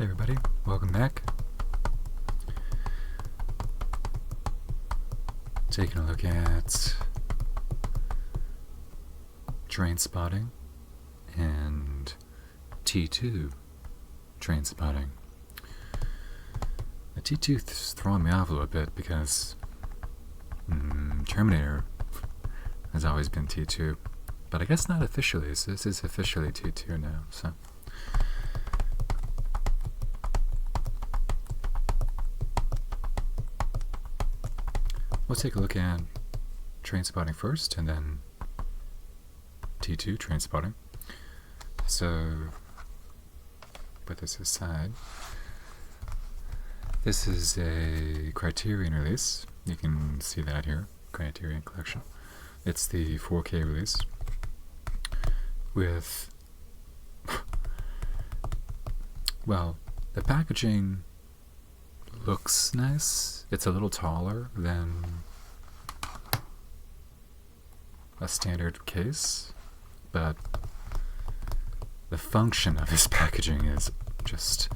Hey everybody, welcome back. Taking a look at Trainspotting and T2 Trainspotting. The T2 is throwing me off a little bit because Terminator has always been T2, but I guess not officially, so this is officially T2 now, so. We'll take a look at Trainspotting first, and then T2 Trainspotting. So, put this aside. This is a Criterion release. You can see that here, Criterion Collection. It's the 4K release with, well, the packaging looks nice. It's a little taller than a standard case, but the function of this packaging is just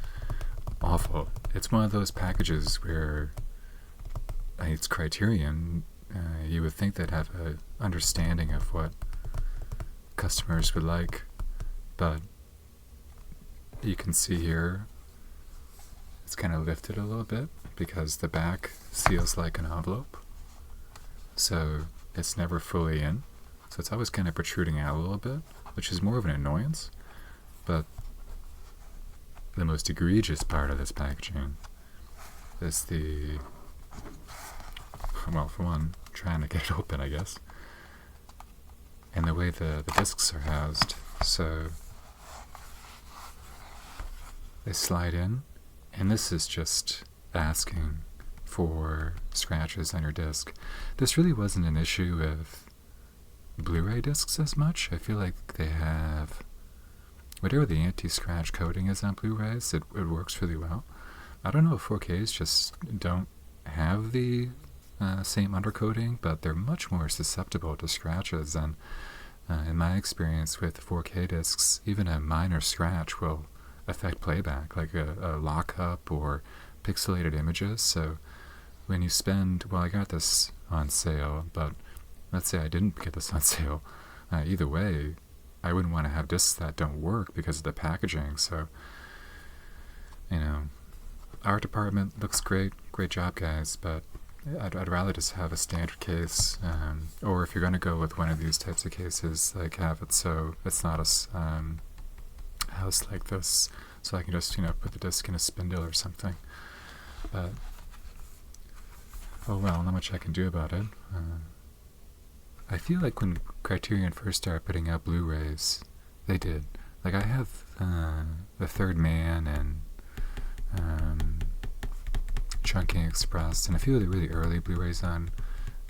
awful. It's one of those packages where it's Criterion. You would think they'd have an understanding of what customers would like, but you can see here it's kind of lifted a little bit because the back feels like an envelope, so it's never fully in, so it's always kind of protruding out a little bit, which is more of an annoyance. But the most egregious part of this packaging is the, well, for one, trying to get it open, I guess, and the way the discs are housed. So they slide in, and this is just asking for scratches on your disc. This really wasn't an issue with Blu-ray discs as much. I feel like they have whatever the anti-scratch coating is on Blu-rays, it works really well. I don't know if 4Ks just don't have the same undercoating, but they're much more susceptible to scratches, and in my experience with 4K discs, even a minor scratch will affect playback, like a lockup or pixelated images. So when you spend, well, I got this on sale, but let's say I didn't get this on sale, either way, I wouldn't want to have discs that don't work because of the packaging. So, you know, art department looks great job, guys, but I'd rather just have a standard case, or if you're going to go with one of these types of cases, like have it so it's not a house like this, so I can just, put the disc in a spindle or something. But oh well, not much I can do about it. I feel like when Criterion first started putting out Blu-rays, they did. Like I have The Third Man and Chunking Express and a few of the really early Blu-rays on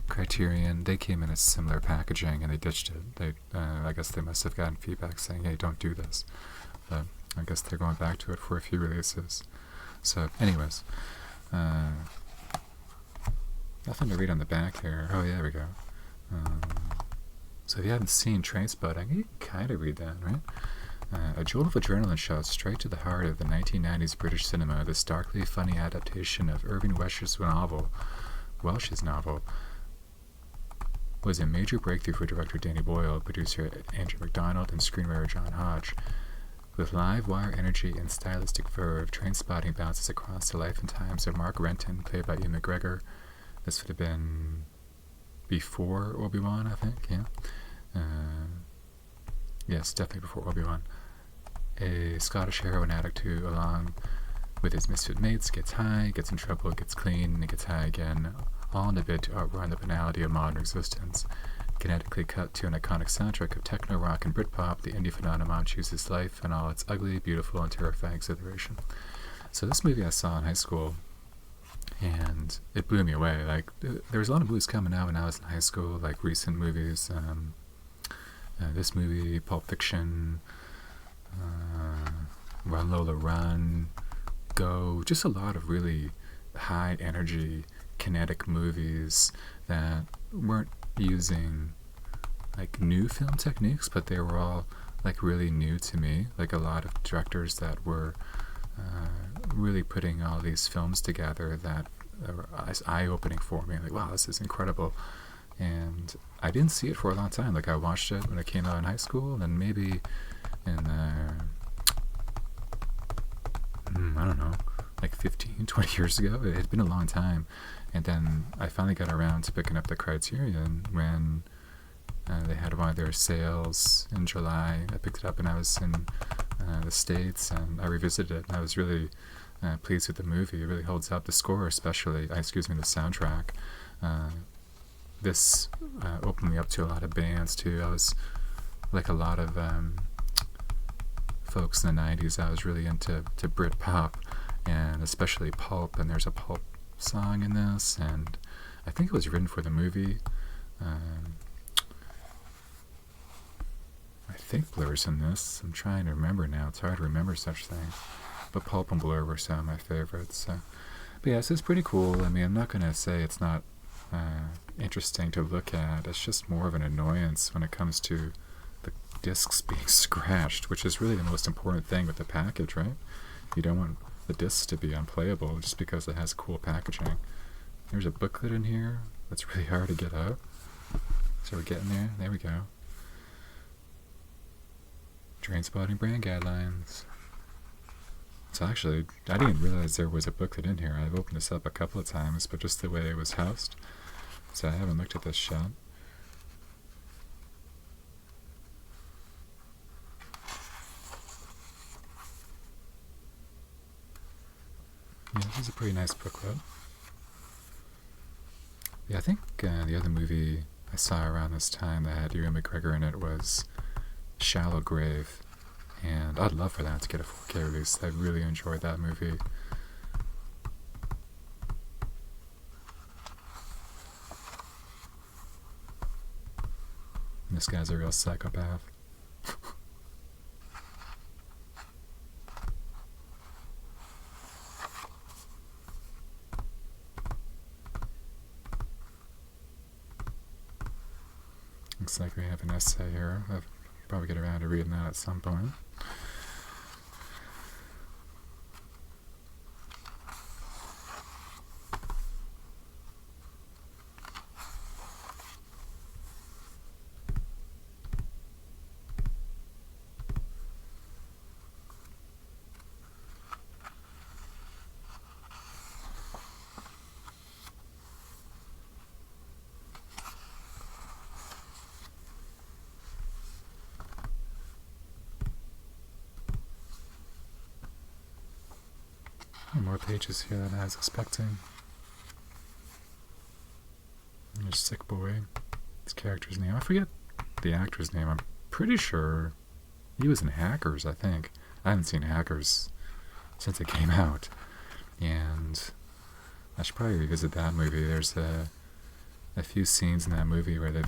Criterion. They came in a similar packaging and they ditched it. I guess they must have gotten feedback saying, hey, don't do this. But I guess they're going back to it for a few releases. So anyways, nothing to read on the back here. Oh yeah, there we go. So if you haven't seen Trainspotting, you can kind of read that, right? A jolt of adrenaline shot straight to the heart of the 1990s British cinema, this darkly funny adaptation of Irving Welsh's novel was a major breakthrough for director Danny Boyle, producer Andrew MacDonald, and screenwriter John Hodge. With live wire energy and stylistic verve, Trainspotting bounces across the life and times of Mark Renton, played by Ian McGregor. This would have been before Obi-Wan, I think, yeah. Yes, definitely before Obi-Wan. A Scottish heroin addict who, along with his misfit mates, gets high, gets in trouble, gets clean, and gets high again, all in a bid to outrun the banality of modern existence. Kinetically cut to an iconic soundtrack of techno, rock, and Britpop, the indie phenomenon chooses life in all its ugly, beautiful, and terrifying exhilaration. So this movie I saw in high school, and it blew me away. Like, there was a lot of movies coming out when I was in high school, like recent movies. This movie, Pulp Fiction, Run Lola Run, Go, just a lot of really high energy, kinetic movies that weren't using like new film techniques, but they were all like really new to me. Like a lot of directors that were really putting all these films together that are eye-opening for me. Like, wow, this is incredible. And I didn't see it for a long time. Like, I watched it when it came out in high school, and then maybe in, I don't know, like 15, 20 years ago. It had been a long time. And then I finally got around to picking up the Criterion when they had one of their sales in July. I picked it up and I was in the States, and I revisited it, and I was really pleased with the movie. It really holds up. The score especially, the soundtrack. This opened me up to a lot of bands too. I was, like a lot of folks in the 90s, I was really into Brit pop, and especially pulp, and there's a pulp song in this, and I think it was written for the movie. I think Blur's in this. I'm trying to remember now. It's hard to remember such things. But Pulp and Blur were some of my favorites. So. But yes, it's pretty cool. I mean, I'm not going to say it's not interesting to look at. It's just more of an annoyance when it comes to the discs being scratched, which is really the most important thing with the package, right? You don't want the disc to be unplayable just because it has cool packaging. There's a booklet in here that's really hard to get out. So we're getting there. There we go. Trainspotting brand guidelines. So actually, I didn't realize there was a booklet in here. I've opened this up a couple of times, but just the way it was housed. So I haven't looked at this shot. Yeah, this is a pretty nice booklet. Yeah, I think the other movie I saw around this time that had Ewan McGregor in it was Shallow Grave, and I'd love for that to get a 4K release. I really enjoyed that movie. And this guy's a real psychopath. Looks like we have an essay here. I'll probably get around to reading that at some point. More pages here than I was expecting. There's Sick Boy. His character's name. I forget the actor's name. I'm pretty sure he was in Hackers, I think. I haven't seen Hackers since it came out. And I should probably revisit that movie. There's a few scenes in that movie where the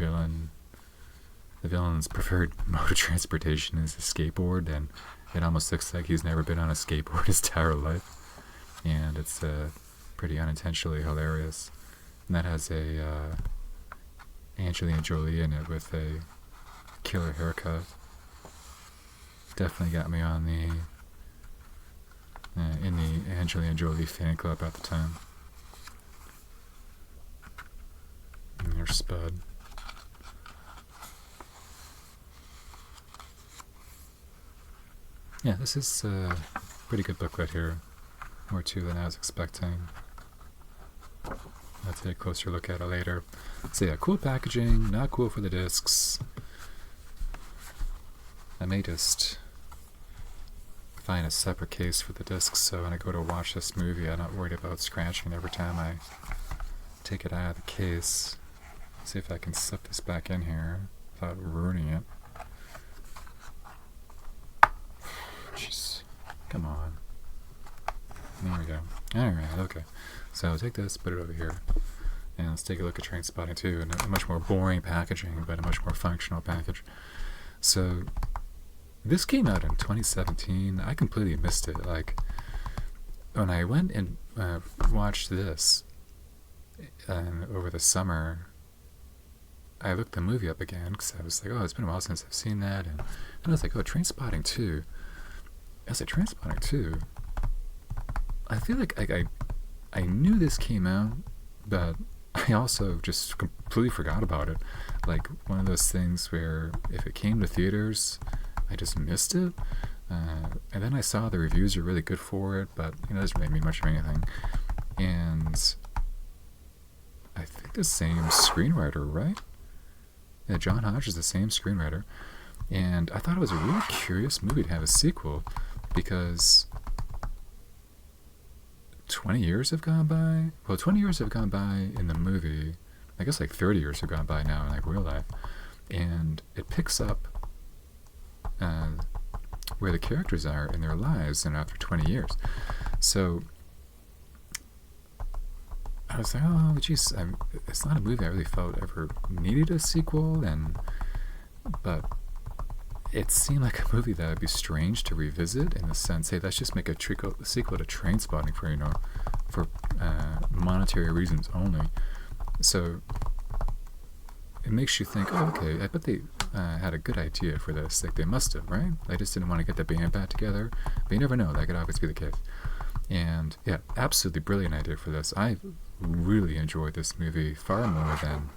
villain's preferred mode of transportation is a skateboard, and it almost looks like he's never been on a skateboard his entire life. And it's pretty unintentionally hilarious. And that has a Angelina Jolie in it with a killer haircut. Definitely got me on the in the Angelina Jolie fan club at the time. And there's Spud. Yeah, this is a pretty good booklet here. More too than I was expecting. I'll take a closer look at it later. So yeah, cool packaging, not cool for the discs. I may just find a separate case for the discs so when I go to watch this movie I'm not worried about scratching every time I take it out of the case. See if I can slip this back in here without ruining it. Jeez, come on. There we go. Alright, okay. So I'll take this, put it over here, and let's take a look at Trainspotting 2, and a much more boring packaging, but a much more functional package. So, this came out in 2017. I completely missed it. Like, when I went and watched this over the summer, I looked the movie up again, because I was like, oh, it's been a while since I've seen that, and I was like, oh, Trainspotting 2. I was like, Trainspotting 2? I feel like I knew this came out, but I also just completely forgot about it. Like one of those things where if it came to theaters, I just missed it. And then I saw the reviews are really good for it, but it doesn't really mean much of anything. And I think the same screenwriter, right? Yeah, John Hodge is the same screenwriter. And I thought it was a really curious movie to have a sequel because 20 years have gone by. Well, 20 years have gone by in the movie. I guess like 30 years have gone by now in like real life. And it picks up where the characters are in their lives and after 20 years. So I was like, oh, geez, it's not a movie I really felt ever needed a sequel, but it seemed like a movie that would be strange to revisit in the sense, hey, let's just make a sequel to Trainspotting for monetary reasons only. So it makes you think, oh, okay, I bet they had a good idea for this. Like they must have, right? They just didn't want to get the band back together. But you never know. That could always be the case. And yeah, absolutely brilliant idea for this. I really enjoyed this movie far more than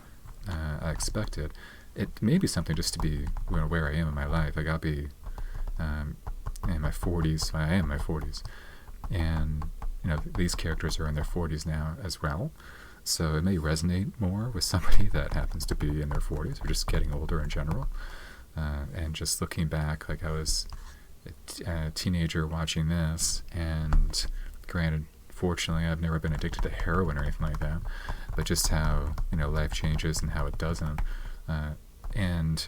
I expected. It may be something just to be where I am in my life. Like I'll be in my 40s. I am in my 40s. And, these characters are in their 40s now as well. So it may resonate more with somebody that happens to be in their 40s or just getting older in general. And just looking back, like I was a teenager watching this, and granted, fortunately, I've never been addicted to heroin or anything like that, but just how, life changes and how it doesn't. And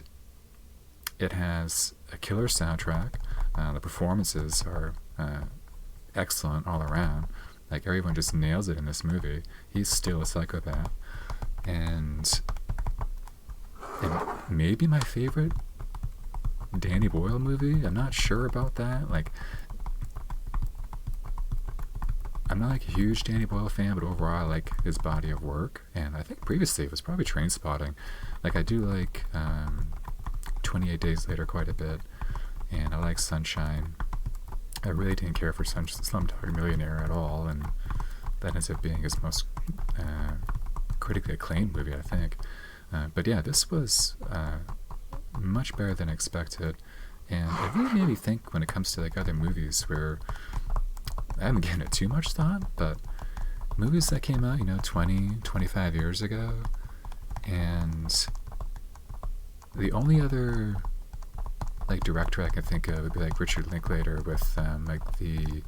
it has a killer soundtrack. The performances are excellent all around. Like everyone just nails it in this movie. He's still a psychopath. And maybe my favorite Danny Boyle movie. I'm not sure about that. Like, I'm not like a huge Danny Boyle fan, but overall I like his body of work. And I think previously it was probably Trainspotting. Like I do like 28 Days Later quite a bit. And I like Sunshine. I really didn't care for Slumdog Millionaire at all, and that ends up being his most critically acclaimed movie, I think. But yeah, this was much better than expected, and it really made me think when it comes to like other movies where I haven't given it too much thought, but movies that came out, 20, 25 years ago, and the only other director I can think of would be like Richard Linklater with like the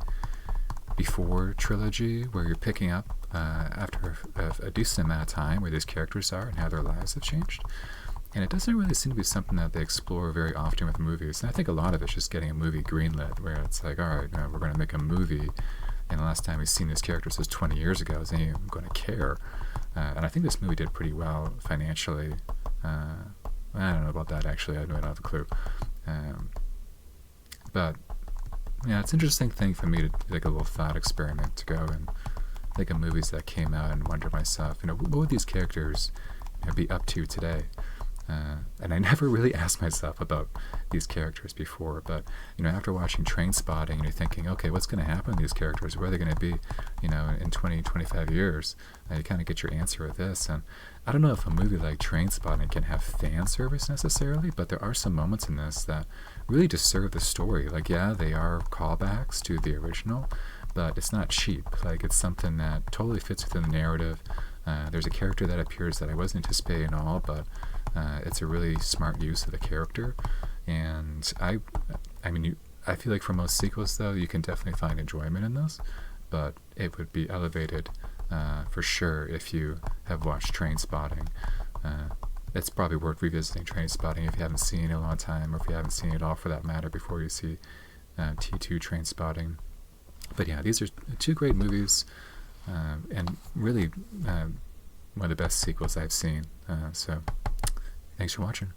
Before trilogy, where you're picking up after a decent amount of time where these characters are and how their lives have changed. And it doesn't really seem to be something that they explore very often with movies. And I think a lot of it's just getting a movie greenlit, where it's like, all right, we're going to make a movie, and the last time we've seen these characters was 20 years ago. Is anyone going to care? And I think this movie did pretty well financially. I don't know about that, actually. I don't have a clue. But yeah, it's an interesting thing for me to like a little thought experiment to go and think of movies that came out and wonder myself, what would these characters be up to today? And I never really asked myself about these characters before, but after watching Trainspotting, you're thinking, okay, what's going to happen to these characters? Where are they going to be, in 20, 25 years? You kind of get your answer with this. And I don't know if a movie like Trainspotting can have fan service necessarily, but there are some moments in this that really just serve the story. Like, yeah, they are callbacks to the original, but it's not cheap. Like, it's something that totally fits within the narrative. There's a character that appears that I wasn't anticipating at all, but it's a really smart use of the character. And I feel like for most sequels, though, you can definitely find enjoyment in this, but it would be elevated for sure if you have watched Trainspotting. It's probably worth revisiting Trainspotting if you haven't seen it in a long time, or if you haven't seen it all for that matter before you see T2 Trainspotting. But yeah, these are two great movies, and really one of the best sequels I've seen. So thanks for watching.